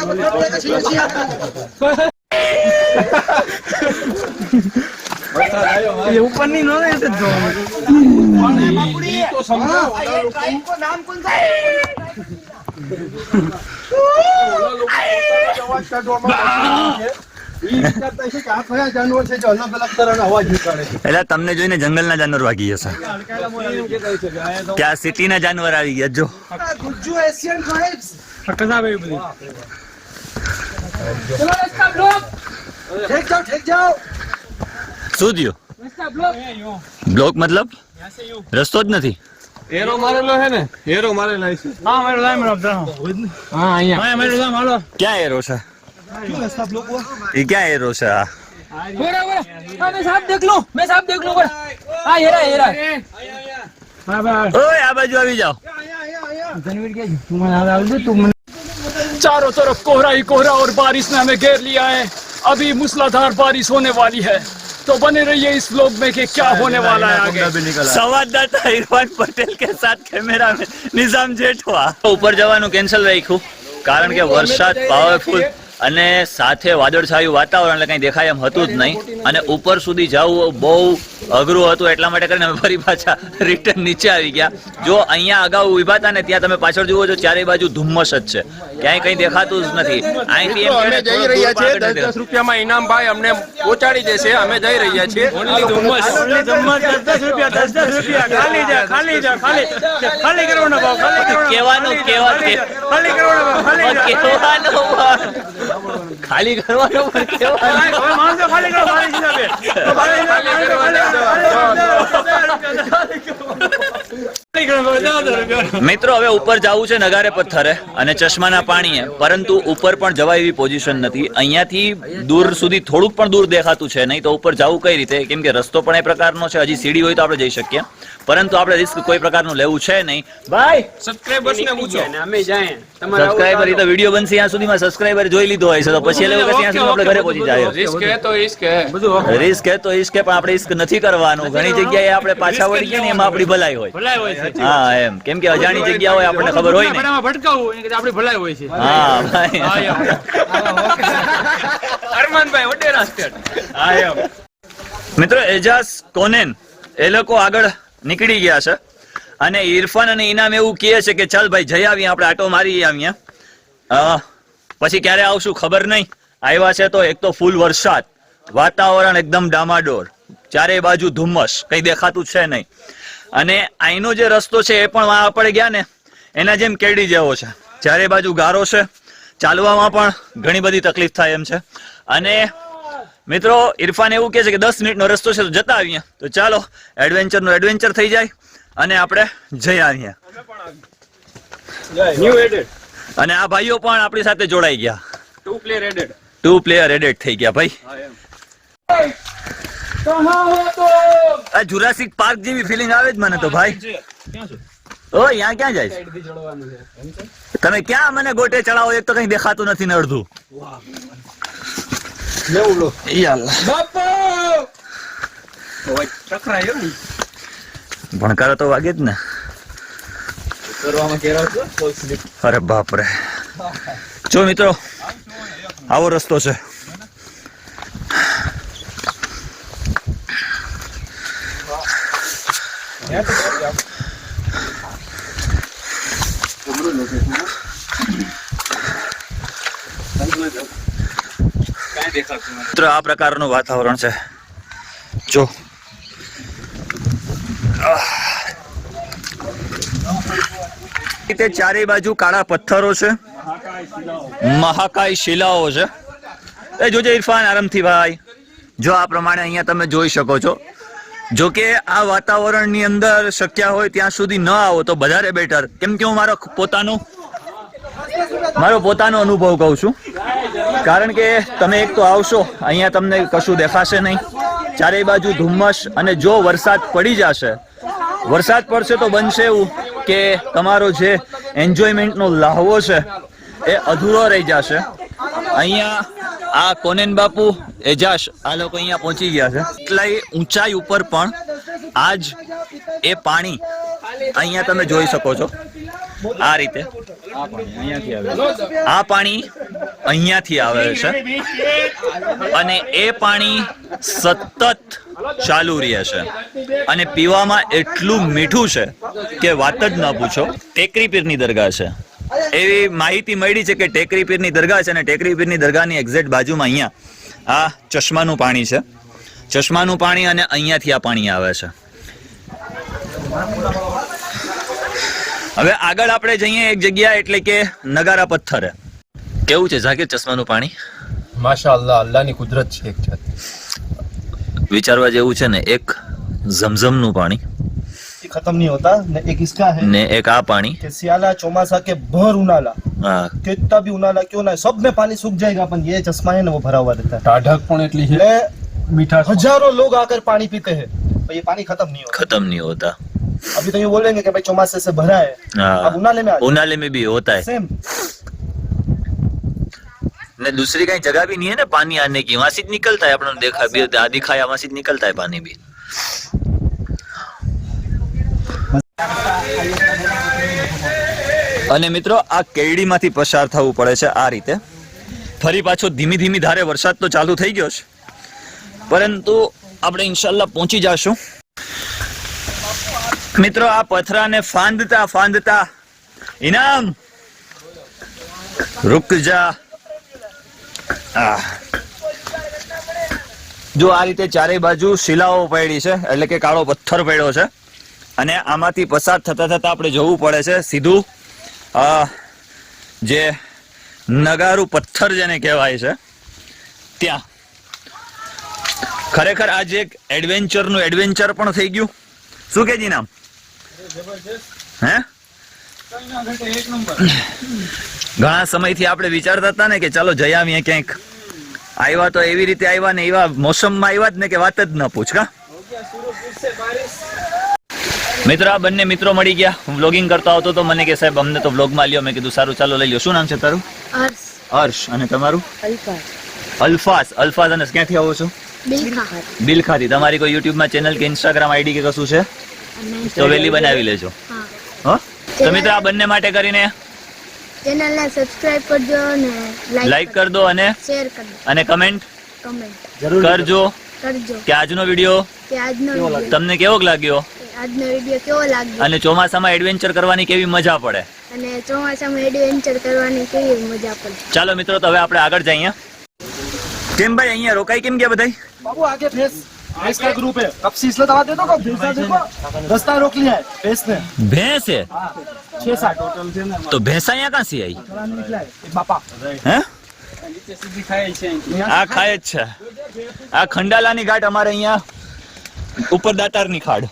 ये ऊपर नहीं नो ऐसे जो તો સમજો ट्राइब को नाम कौन सा है? અવાજ કાઢવામાં જાનવર છે જે અલગ અલગ તરહના અવાજ નીકાળે છે. એટલે તમને જોઈને જંગલના જાનવર વાગી જશે. ત્યાં સિટીના જાનવર આવી ગયા જો. Gujju Asian tribes. કસા ભાઈ બધી चलो रास्ता ब्लॉक. ठेक जाओ. શું થયું? બ્લોક મતલબ રસ્તો જ નથી. એરો મારેલો છે ને, એરો મારેલા છે. હા મેરો દામ મેરો હા અહીંયા હા મેરો દામ હાલો. ક્યાં એરો છે? क्यों रास्ता ब्लॉक हुआ? એ ક્યાં એરો છે? આ बोरा मैं साहब देख लूं बोरा. हाँ हेरा હા બા ઓય આ બાજુ આવી જાઓ. જનવીર કે તું મને હાલ દે તું મને चारों तरफ कोहरा ही कोहरा और बारिश ने हमें घेर लिया है। अभी मूसलाधार बारिश होने वाली है, तो बने रहिए इस व्लॉग में कि क्या होने वाला है आगे। संवाददाता इरफान पटेल के साथ कैमरा में निजाम जेठवा ઉપર જવાનું કેન્સલ રાખ્યું કારણ કે વરસાદ પાવરફુલ અને સાથે વાદળછાયું વાતાવરણ એટલે કઈ દેખાય એમ હતું જ નહીં અને ઉપર સુધી જવું બહુ અઘરું હતું એટલા માટે કરીને અમે ફરી પાછા રિટર્ન નીચે આવી ગયા। જો અહીંયા અગાઉ ઉભા હતા ને ત્યાં તમે પાછળ જુઓ છો ચારે બાજુ ધુમ્મસ જ છે, ક્યાંય કઈ દેખાતું જ નથી। અહીંથી એમ અમે જઈ રહ્યા છીએ 10 રૂપિયામાં ઇનામ ભાઈ અમને પહોંચાડી દેશે। અમે જઈ રહ્યા છીએ ઓનલી ધુમ્મસ 10 રૂપિયા ખાલી જા ખાલી કરવાનો ભાવ કહેવાનું ખાલી કરવાનો ભાવ ખાલી કરવાનું પણ કહેવાનું હવે માણસો ખાલી કરો બારીશ હિસાબે મિત્રો હવે ઉપર જવું છે નગારે પથ્થરે અને ચશ્માના પાણીએ, પરંતુ ઉપર પણ જવાય એવી પોઝિશન નથી। અહીંયાથી દૂર સુધી થોડુંક પણ દૂર દેખાતું છે નહીં, તો ઉપર જવું કઈ રીતે? કેમ કે રસ્તો પણ એ પ્રકારનો છે, હજી સીડી હોય તો આપણે જઈ શકીએ, પરંતુ આપણે રિસ્ક કોઈ પ્રકારનું લેવું છે નહીં। ભાઈ સબસ્ક્રાઇબર્સ ને પૂછો અમે જાય સબસ્ક્રાઇબર એ તો વિડીયો બનશે ત્યાં સુધીમાં સબસ્ક્રાઇબર જોઈ લીધો હોય છે, તો પછી લેવું કે ત્યાં સુધી આપણે ઘરે પહોંચી જાય। રિસ્ક હે તો ઇશ્ક હે રિસ્ક હે તો ઇશ્ક હે, પણ આપણે ઇશ્ક નથી કરવાનું। ઘણી જગ્યાએ આપણે પાછા વળી ગયા ને એમાં આપણી ભલાઈ હોય। હા એમ, કેમ કે અજાણી જગ્યા હોય આપણને ખબર હોય ને, ભટકાવું આપણી ભલાઈ હોય છે। હા ભાઈ અરમાનભાઈ વડેરા સ્ટેટ મિત્રો એજાઝ કોનેન એ લોકો આગળ નીકળી ગયા છે અને ઇરફાન અને ઇનામ એવું કહે છે કે ચાલ ભાઈ જઈ આવીએ, આપણે આટો મારી આવીએ। પછી ક્યારે આવશું ખબર નહીં। આવ્યા છે તો એક તો ફૂલ વરસાદ, વાતાવરણ એકદમ ડામાડોળ, ચારે બાજુ ધુમ્મસ, કઈ દેખાતું છે નહીં, અને અહીંનો જે રસ્તો છે એ પણ આપણે ગયા ને એના જેમ કેડી જેવો છે, ચારે બાજુ ગારો છે, ચાલવામાં પણ ઘણી બધી તકલીફ થાય એમ છે। અને મિત્રો ઇરફાન એવું કહે છે કે 10 મિનિટનો રસ્તો છે તો જતા આવીએ, તો ચાલો એડવેન્ચરનું એડવેન્ચર થઈ જાય અને આપણે જઈ આવીએ। અને આ ભાઈઓ પણ આપણી સાથે જોડાઈ ગયા, 2 પ્લેયર એડેડ થઈ ગયા ભાઈ। આ જુરાસિક પાર્ક જેવી ફિલિંગ આવે જ મને તો ભાઈ। ઓ અહીંયા ક્યાં જાય છે? તમે ક્યાં મને ગોટે ચડાવો, એક તો કઈ દેખાતું નથી ને અડધું। પણ કરો તો વાગે જ ને। અરે બાપ રે, જો મિત્રો આવો રસ્તો છે। મિત્રો આ પ્રકારનું વાતાવરણ છે, જો ચારે બાજુ કાળા પથ્થરો છે, મહાકાય શિલાઓ છે। એ જોજે ઇરફાન આરામથી ભાઈ, જો આ પ્રમાણે અહીંયા તમે જોઈ શકો છો। જો કે આ વાતાવરણની અંદર શક્ય હોય ત્યાં સુધી ન આવો તો વધારે બેટર, કેમ કે હું મારો પોતાનો અનુભવ કહું છું। કારણ કે તમે એક તો આવશો અહીંયા તમને કશું દેખાશે નહીં, ચારે બાજુ ધુમ્મસ, અને જો વરસાદ પડી જશે, વરસાદ પડશે તો બનશે એવું કે તમારો જે એન્જોયમેન્ટનો લાહવો છે એ અધૂરો રહી જશે। અહીંયા આ કોનેન બાપુ એજાશ આ લોકો અહીંયા પહોંચી ગયા છે, એટલી ઊંચાઈ ઉપર પણ આજ એ પાણી અહીંયા તમે જોઈ શકો છો। આ રીતે આ પાણી અહીંયાથી આવે છે અને એ પાણી સતત ચાલુ રહે છે અને પીવામાં એટલું મીઠું છે કે વાત જ ન પૂછો। ટેકરી પીરની દરગાહ છે, એવી માહિતી મળી છે કે ટેકરી પીરની દરગાહ છે અને ટેકરી પીરની દરગાહની એક્ઝેક્ટ બાજુમાં અહીંયા આ ચશ્માનું પાણી છે, ચશ્માનું પાણી, અને અહીંયાથી આ પાણી આવે છે। હવે આગળ આપણે જઈએ એક જગ્યા એટલે કે નગારા પથ્થરે। કેવું છે ઝાકીર ચશ્માનું પાણી? માશાઅલ્લાહ, અલ્લાહની કુદરત છે એક જાત। વિચારવા જેવું છે ને, એક ઝમઝમનું પાણી खत्म नहीं होता न, एक इसका है ને એક આ પાણી कि सियाला चौमासा के भर उनाला, હા कितना भी उनाला क्यों ना सब में पानी सूख जाएगा, अपन ये चश्मा है ना वो भरा हुआ रहता है। ટાઢક પણ એટલી છે, ले मीठा हजारों लोग आकर पानी पीते हैं, तो ये पानी खत्म नहीं होता। खत्म नहीं होता। अभी तो ये बोलेंगे कि भाई चौमासे से भरा है, हाँ। अब उनाले में उनाले में भी होता है। सेम ने दूसरी कहीं जगह भी नहीं है ना पानी आने की, वहां से જ निकलता है अपने देखा भी दिखाया, वहां से જ निकलता है पानी भी। અને મિત્રો આ કેરડીમાંથી પસાર થવું પડે છે આ રીતે। ફરી પાછો ધીમી ધીમી ધારે વરસાદ તો ચાલુ થઈ ગયો છે, પરંતુ આપણે ઇન્શાલ્લાહ પહોંચી જશું। મિત્રો આ પથરાને ફાંદતા ફાંદતા ઇનામ रुक जा। જો આ રીતે ચારે બાજુ શિલાઓ પડી છે, એટલે કે કાળો પથ્થર પડ્યો છે, અને આમાંથી પસાર થતા થતા આપણે જવું પડે છે સીધું જે નગારું પથ્થર જેને કહેવાય છે ત્યાં। ખરેખર આજે એક એડવેન્ચરનું એડવેન્ચર પણ થઈ ગયું। શું કે જી નામ હે? ઘણા સમયથી આપણે વિચારતા હતા ને કે ચાલો જઈ આવીએ ક્યાંક, આવ્યા તો એવી રીતે આવ્યા ને એવા મોસમમાં આવ્યા જ ને કે વાત જ ન પૂછ કા। મિત્રો આ બંને મિત્રો મળી ગયા। હું વ્લોગિંગ કરતો આવતો તો મને કે સાહેબ અમને તો વ્લોગમાં લ્યો। મેં કીધું સારું ચાલો લઈ લ્યો। શું નામ છે તારું? હર્ષ. હર્ષ। અને તમારું? અલ્ફાઝ. અલ્ફાઝ। અલ્ફાઝ અને ક્યાંથી આવો છો? બિલખા. બિલખાથી। તમારી કોઈ યુટ્યુબમાં ચેનલ કે ઇન્સ્ટાગ્રામ આઈડી કે કશું છે તો વહેલી બનાવી લેજો। હા. હો તો મિત્રો આ બંને માટે કરીને ચેનલને સબસ્ક્રાઇબ કરજો અને લાઈક કરી દો અને શેર કરજો અને કમેન્ટ કમેન્ટ કરજો કરજો કે આજનો વિડીયો કે આજનો તમને કેવો લાગ્યો વિડીયો કેવો લાગ્યો અને ચોમાસામાં એડવેન્ચર કરવાની કેવી મજા પડે। અને ચોમાસામાં એડવેન્ચર કરવાની કેવી મજા પડે। ચાલો મિત્રો તો હવે આપણે આગળ જઈએ। કેમ ભાઈ અહીંયા રોકાઈ કેમ ગયા બધાય? बाबू आगे भैंस भैंस का ग्रुप है, अब सीसला दबा दे दो को भैंस देखो रास्ता रोक लिया है भैंस ने। भैंस है 6-7 टोटल છે ને। तो भैंसा यहाँ कहाँ से आई निकला है बापा हैं? આ ખાય જ છે। આ ખંડાલાની ઘાટ અમારે અહીંયા ઉપર દાતારની ખાડ।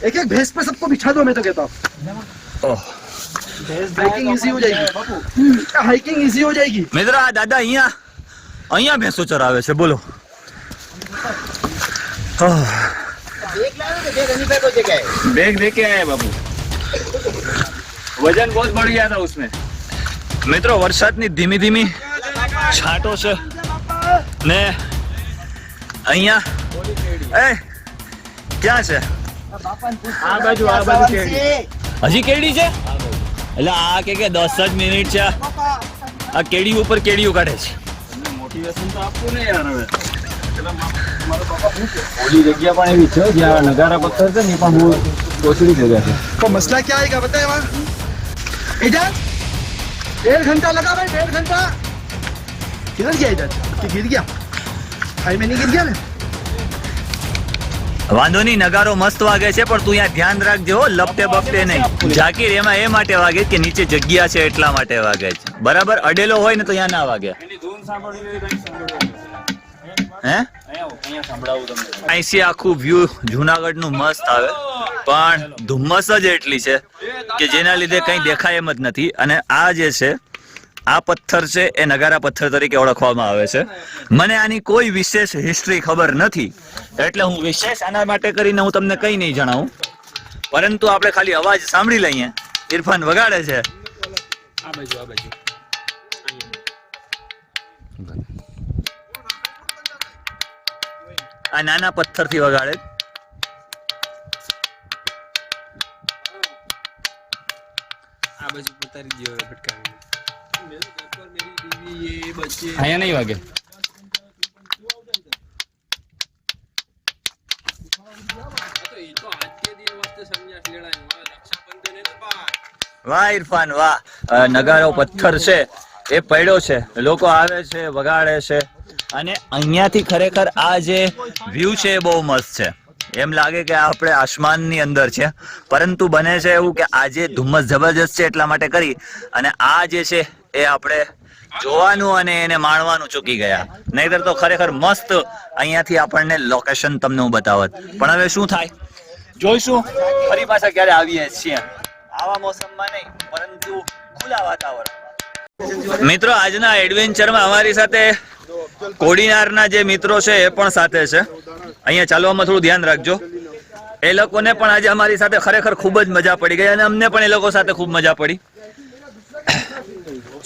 एक एक भैंस पे सबको बिठा दो, मैं तो कहता हूँ ઓહ हाइकिंग इजी हो जाएगी बापू, हाइकिंग इजी हो जाएगी। મિત્રો આ દાદા અહીંયા અહીંયા ભેંસો ચરાવે છે બોલો। बैग लेके आए बाबू, वजन बहुत बढ़ गया था उसमें। મિત્રો વરસાદની ધીમી ધીમી છાંટો છે ને અહીંયા એ ક્યાં છે? आ बाजू केड़ी। હજી કેડી છે? એટલે આ કે 10 જ મિનિટ છે, આ કેડી ઉપર કેડીઓ કાઢે છે। मोटिवेशन तो आपको नहीं यार। હવે ઓલી જગ્યા પણ એવી છે જ્યાં નગારા પથ્થર છે ને, પણ બહુ ઓછી જગ્યા છે। तो मसला क्या आएगा बताए वहाँ इधर 1.5 घंटा लगा भाई, 1.5 घंटा। किधर गया इधर कि गिर गया? हाई में नहीं गिर गया ना? વાંધો નહીં, નગારો મસ્ત વાગે છે, પણ તું અહીંયા ધ્યાન રાખજો હો, લપટે બપટે નહીં। જાકીર એમાં એ માટે વાગે કે નીચે જગ્યા છે એટલા માટે વાગે છે, બરાબર? અડેલો હોય ને તો અહીંયા ના વાગે। એની ધૂન સાંભળવી હોય તો સાંભળવું। હે અહીંયા સંભળાવું તમને। અહીંથી આખું વ્યૂ જુનાગઢનું મસ્ત આવે, પણ ધુમ્મસ જ એટલી છે કે જેના લીધે કંઈ દેખાય એમ જ નથી। અને આ જે છે આ પથ્થર છે એ નગારા પથ્થર તરીકે ઓળખવામાં આવે છે। મને આની કોઈ વિશેષ હિસ્ટ્રી ખબર નથી, એટલે હું વિશેષ આના માટે કરીને હું તમને કંઈ નહીં જણાવું, પરંતુ આપણે ખાલી અવાજ સાંભળી લઈએ। ઇરફાન વગાડે છે। આ બાજુ આ નાના પથ્થરથી વગાડે। આ બાજુ પતારી દો ભટકાવી। અહીંયા નહીં વાગે। વાહ ઇરફાન વાહ, નગારો પથ્થર છે એ પડ્યો છે, લોકો આવે છે વગાડે છે, અને અહીંયાથી ખરેખર આ જે વ્યૂ છે એ બહુ મસ્ત છે। એમ લાગે કે આપણે આસમાનની અંદર છે, પરંતુ બને છે એવું કે આજે ધુમ્મસ જબરજસ્ત છે એટલા માટે કરી અને આ જે છે એ આપણે જોવાનું અને એને માણવાનું ચૂકી ગયા, નહીતર તો ખરેખર મસ્ત અહીંયાથી આપણને લોકેશન તમને હું બતાવત। પણ હવે શું થાય જોઈશું, ફરી પાછા ક્યારે આવીએ છીએ, આવા મોસમમાં નહીં પરંતુ ખુલ્લા વાતાવરણ। મિત્રો આજના એડવેન્ચરમાં અમારી સાથે કોડીનારના જે મિત્રો છે એ પણ સાથે છે। અહીંયા ચાલવામાં થોડું ધ્યાન રાખજો, એ લોકોને પણ આજે અમારી સાથે ખરેખર ખૂબ જ મજા પડી ગઈ અને અમને પણ એ લોકો સાથે ખૂબ મજા પડી।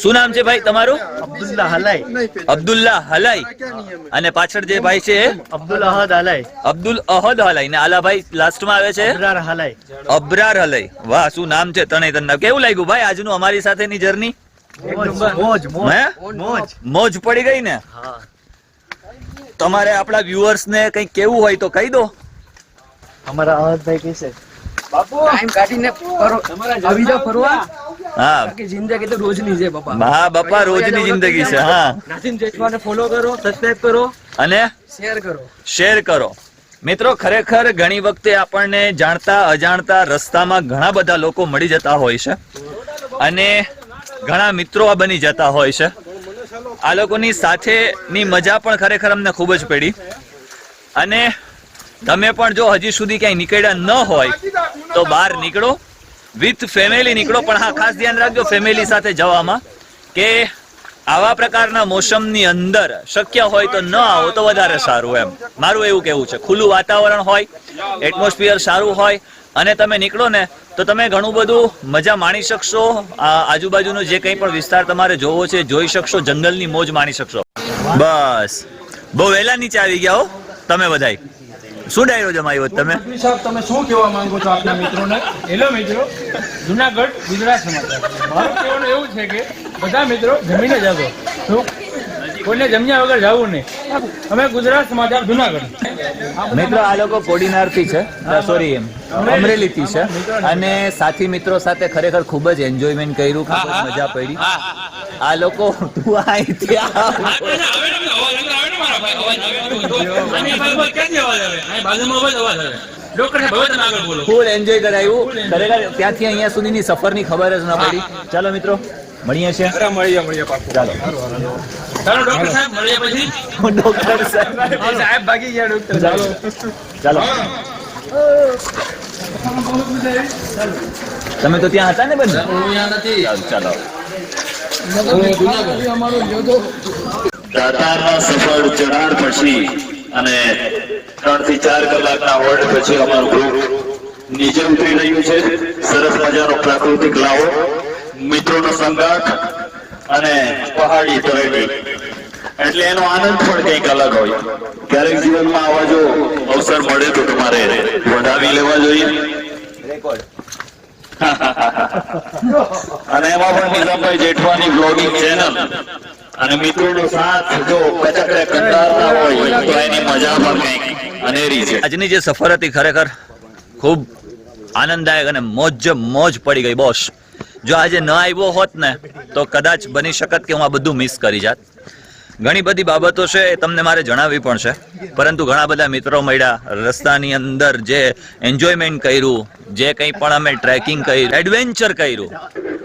શું નામ છે ભાઈ તમારું? अब्दुल्ला हलाई અબ્દુલ્લા હલાઈ. અને પાછળ જે ભાઈ છે એ? अब्दुल अहद हलाई અબ્દુલ અહદ હલાઈ. ને આલા ભાઈ લાસ્ટમાં આવે છે अबरार हलाई અબરાર હલાઈ. વાહ, શું નામ છે ત્રણેય તરના. કેવું લાગ્યું ભાઈ આજનું અમારી સાથેની જર્ની? मौज હે? मौज મોજ પડી ગઈ ને? તમારે આપણા વ્યુઅર્સ ને કંઈક કેવું હોય તો કહી દો. हमारा अहद भाई कैसे ટાઈમ કાઢીને ફરો આવી જાઓ ફરવા હા બાકી જિંદગી તો રોજની છે બાપા હા બાપા, રોજની જિંદગી છે. હા, નાસિમ જેઠવાને ફોલો કરો સબસ્ક્રાઇબ કરો અને શેર કરો શેર કરો. મિત્રો, ખરેખર ઘણી વખતે આપણને જાણતા અજાણતા રસ્તામાં ઘણા બધા લોકો મળી જતા હોય છે અને ઘણા મિત્રો બની જતા હોય છે. આ લોકોની સાથેની મજા પણ ખરેખર અમને ખૂબ જ પડી. અને તમે પણ જો હજી સુધી ક્યાંય નીકળ્યા ન હોય તો બહાર નીકળો, વિથ ફેમિલી નીકળો. પણ હા, ખાસ ધ્યાન રાખજો ફેમિલી સાથે જવામાં કે આવા પ્રકારના મોસમની અંદર શક્ય હોય તો ન આવો તો વધારે સારું. એમ મારું એવું કહેવું છે. ખુલ્લું વાતાવરણ હોય, એટમોસ્ફિયર સારું હોય અને તમે નીકળો ને તો તમે ઘણું બધું મજા માણી શકશો. આજુબાજુનો જે કંઈ પણ વિસ્તાર તમારે જોવો છે જોઈ શકશો, જંગલની મોજ માણી શકશો. બસ, બહુ વહેલા નીચે આવી ગયા હો તમે બધાય. શું ડાયરો જમાયો તમે? સાહેબ તમે શું કહેવા માંગો છો આપના મિત્રોને? હેલો મિત્રો, જુનાગઢ ગુજરાત સમાચાર. મારું કહેવાનું એવું છે કે બધા મિત્રો જમીને જ આવજો. શું કોઈને જમ્યા વગર જવું નહીં. અમે ગુજરાત સમાચાર જુનાગઢ. મિત્રો, આ લોકો કોડીનારથી છે, સોરી અમરેલીથી છે અને સાથી મિત્રો સાથે ખરેખર ખૂબ જ એન્જોયમેન્ટ કર્યું, ખૂબ જ મજા પડી. આ લોકો તું અહીંથી આવ. ફૂલ એન્જોય કરાયું ખરેખર. ત્યાંથી અહીંયા સુધીની સફરની ખબર જ ન પડી. ચાલો મિત્રો, મળીએ છીએ. મળીએ પાકું. ચાલો ડોક્ટર સાહેબ મળીએ પછી. ડોક્ટર સાહેબ, સાહેબ ભાગી ગયા ડોક્ટર. ચાલો ચાલો. તમે તો ત્યાં હતા ને બંને? ચાલો દાતારના સફળ ચઢાણ પછી અને 3 થી 4 કલાકના હોલ્ડ પછી અમારું ગ્રુપ નીચે ઉતરી રહ્યું છે. સરસ મજાનો પ્રાકૃતિક લાવો, મિત્રોનો સંગાથ અને પહાડી તળેટી, એટલે એનો આનંદ પણ કંઈક અલગ હોય. ક્યારેક જીવનમાં આવા જો અવસર મળે તો તમારે વધાવી લેવા જોઈએ. અને એમાં પણ નિઝામભાઈ જેઠવાની બ્લોગિંગ ચેનલ અને મિત્રોનો સાથ જો કચકડે કંટાળતા હોય તો એની મજા પણ કંઈક અનેરી છે. આજની જે સફર હતી ખરેખર ખૂબ આનંદદાયક અને મોજ પડી ગઈ બોસ. જો આજે ન આવ્યો હોત ને તો કદાચ બની શકત કે હું આ બધું મિસ કરી જાત. ઘણી બધી બાબતો છે એ તમને મારે જણાવવી પણ છે, પરંતુ ઘણા બધા મિત્રો મળ્યા, રસ્તાની અંદર જે એન્જોયમેન્ટ કર્યું, જે કંઈ પણ અમે ટ્રેકિંગ કર્યું, એડવેન્ચર કર્યું,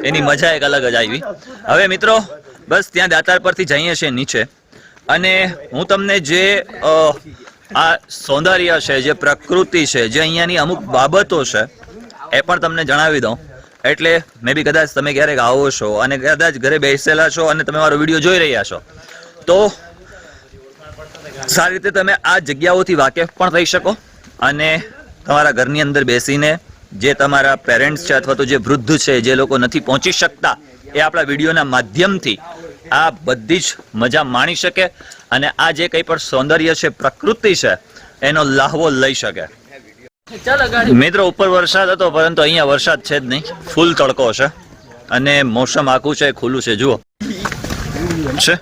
એની મજા એક અલગ જ આવી. હવે મિત્રો બસ ત્યાં દાતાર પરથી જઈએ છીએ નીચે અને હું તમને જે આ સૌંદર્ય છે, જે પ્રકૃતિ છે, જે અહીંયાની અમુક બાબતો છે એ પણ તમને જણાવી દઉં. એટલે મે બી કદાચ તમે ક્યારેક આવો છો અને કદાચ ઘરે બેસેલા છો અને તમે મારો વિડીયો જોઈ રહ્યા છો તો સારી રીતે તમે આ જગ્યાઓથી વાકેફ પણ થઈ શકો અને તમારા ઘરની અંદર બેસીને જે તમારા પેરેન્ટ્સ છે અથવા તો જે વૃદ્ધ છે, જે લોકો નથી પહોંચી શકતા, એ આપણા વિડીયોના માધ્યમથી આ બધી જ મજા માણી શકે અને આ જે કંઈ પણ સૌંદર્ય છે, પ્રકૃતિ છે, એનો લાહવો લઈ શકે. મિત્રો, ઉપર વરસાદ હતો પરંતુ અહીંયા વરસાદ છે જ નહીં, ફૂલ તડકો છે અને મોસમ આખું છે ખુલ્લું છે. જુઓ છે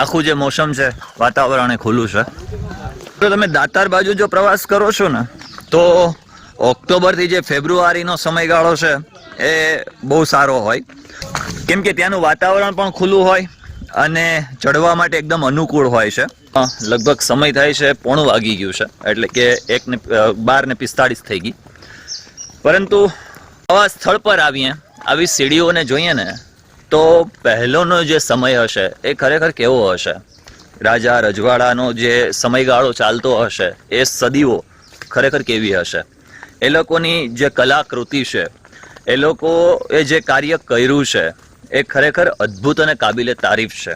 આખું જે મોસમ છે, વાતાવરણ એ ખુલ્લું છે. તો તમે દાતાર બાજુ જો પ્રવાસ કરો છો ને તો ઓક્ટોબર થી જે ફેબ્રુઆરીનો સમયગાળો છે એ બહુ સારો હોય, કેમ કે ત્યાંનું વાતાવરણ પણ ખુલ્લું હોય અને ચડવા માટે એકદમ અનુકૂળ હોય છે. લગભગ સમય થાય છે 9:15 વાગી ગયું છે, એટલે કે 12:45 થઈ ગઈ. પરંતુ આવા સ્થળ પર આવીએ, આવી સીડીઓને જોઈએ ને તો પહેલોનો જે સમય હશે એ ખરેખર કેવો હશે. રાજા રજવાડાનો જે સમયગાળો ચાલતો હશે, એ સદીઓ ખરેખર કેવી હશે. એ લોકોની જે કલાકૃતિ છે, એ લોકોએ જે કાર્ય કર્યું છે એ ખરેખર અદ્ભુત અને કાબિલે તારીફ છે.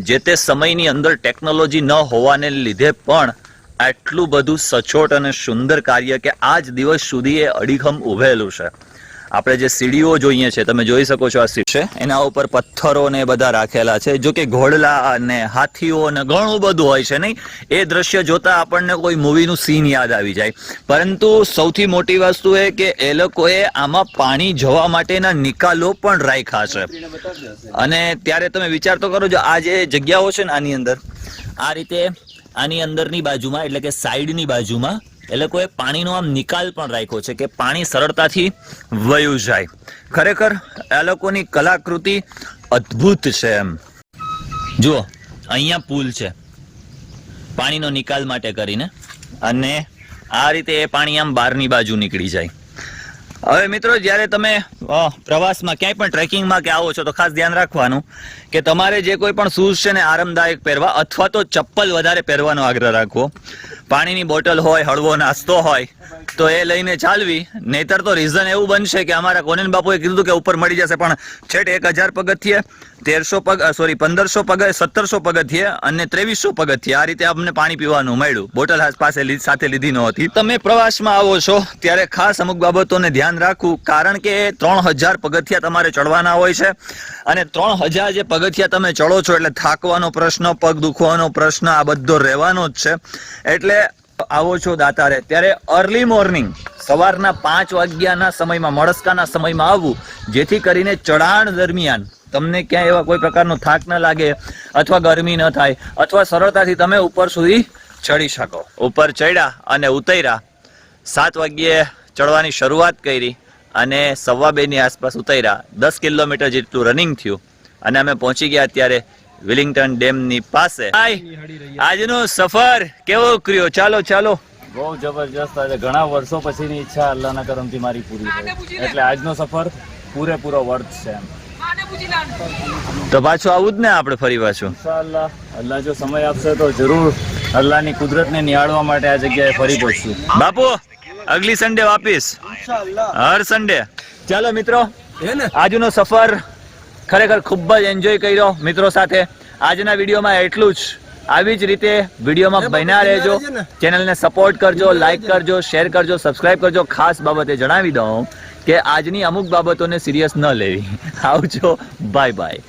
જે તે સમયની અંદર ટેકનોલોજી ન હોવાને લીધે પણ આટલું બધું સચોટ અને સુંદર કાર્ય કે આજ દિવસ સુધી એ અડીખમ ઉભેલું છે. આપણે જે સીડીઓ જોઈએ છે, તમે જોઈ શકો છો આ સીડી છે, એના ઉપર પથ્થરો ને બધા રાખેલા છે, જો કે ઘોડલા અને હાથીઓ ને ઘણું બધું હોય છે નહીં. એ દ્રશ્ય જોતા આપણને કોઈ મૂવીનું સીન યાદ આવી જાય. પરંતુ સૌથી મોટી વસ્તુ એ કે એ લોકોએ આમાં પાણી જવા માટેના નિકાલો પણ રાખ્યા છે. અને ત્યારે તમે વિચાર તો કરો, જો આ જે જગ્યાઓ છે ને આની અંદર આ રીતે આની અંદરની બાજુમાં એટલે કે સાઈડની બાજુમાં એ લોકોએ પાણીનો આમ નિકાલ પણ રાખ્યો છે કે પાણી સરળતાથી વયું જાય. ખરેખર આ લોકોની કલાકૃતિ અદ્ભુત છે એમ. જુઓ અહીંયા પુલ છે પાણીનો નિકાલ માટે કરીને, અને આ રીતે એ પાણી આમ બહારની બાજુ નીકળી જાય. હવે મિત્રો, જ્યારે તમે પ્રવાસમાં ક્યાંય પણ ટ્રેકિંગમાં કે આવો છો તો ખાસ ધ્યાન રાખવાનું કે તમારે જે કોઈ પણ શૂઝ છે ને આરામદાયક પહેરવા, અથવા તો ચપ્પલ વધારે પહેરવાનો આગ્રહ રાખવો. પાણીની બોટલ હોય, હળવો નાસ્તો હોય તો એ લઈને ચાલવી. નહીતર તો રીઝન એવું બનશે કે અમારા કોનેન બાપુએ કીધું કે ઉપર મળી જશે, પણ છેટ 1000 પગથિયે 1500 પગ 1700 પગથિયે અને 2300 પગથિયે આ રીતે અમને પાણી પીવાનું મળ્યું. બોટલ પાસે સાથે લીધી નહોતી. તમે પ્રવાસમાં આવો છો ત્યારે ખાસ અમુક બાબતોને ધ્યાન રાખવું, કારણ કે 3000 પગથિયા તમારે ચડવાના હોય છે, અને 3000 જે પગથિયા તમે ચડો છો એટલે થાકવાનો પ્રશ્ન, પગ દુખવાનો પ્રશ્ન આ બધો રહેવાનો જ છે. એટલે આવો છો દાતારે ત્યારે અર્લી મોર્નિંગ સવારના 5 વાગ્યાના સમયમાં, મળસ્કાના સમયમાં આવવું, જેથી કરીને ચઢાણ દરમિયાન તમને ક્યાંય એવા કોઈ પ્રકારનો થાક ન લાગે, અથવા ગરમી ન થાય, અથવા સરળતાથી તમે ઉપર સુધી ચડી શકો. ઉપર ચડ્યા અને ઉતર્યા 7 વાગ્યે ચડવાની શરૂઆત કરી અને 1:15 ની આસપાસ ઉતર્યા. 10 કિલોમીટર જેટલું રનિંગ થયું અને અમે પહોંચી ગયા અત્યારે વિલિંગ્ટન ડેમની પાસે. આજનો સફર કેવો કર્યો? ચાલો બહુ જબરજસ્ત. આજે ઘણા વર્ષો પછીની ઈચ્છા અલ્લાહના કરમથી મારી પૂરી થઈ, એટલે આજનો સફર પૂરેપૂરો વર્થ છે એમ. તો પાછું આવું જ ને આપણે ફરી પાછું ઇન્શાઅલ્લાહ અલ્લાહ જો સમય આપશે તો જરૂર અલ્લાહની કુદરતને નિહાળવા માટે આ જગ્યાએ ફરી પહોંચશું. બાપુ અગલી સન્ડે વાપીસ, હર સન્ડે. ચાલો મિત્રો, આજનો સફર ખરેખર ખૂબ જ એન્જોય કર્યો મિત્રો સાથે. આજના વિડીયોમાં એટલું જ. આવી જ રીતે વિડીયોમાં બન્યા રહેજો, ચેનલને સપોર્ટ કરજો, લાઈક કરજો, શેર કરજો, સબસ્ક્રાઇબ કરજો. ખાસ બાબતે જણાવી દઉં કે આજની અમુક બાબતોને સિરિયસ ન લેવી. આવજો, બાય બાય.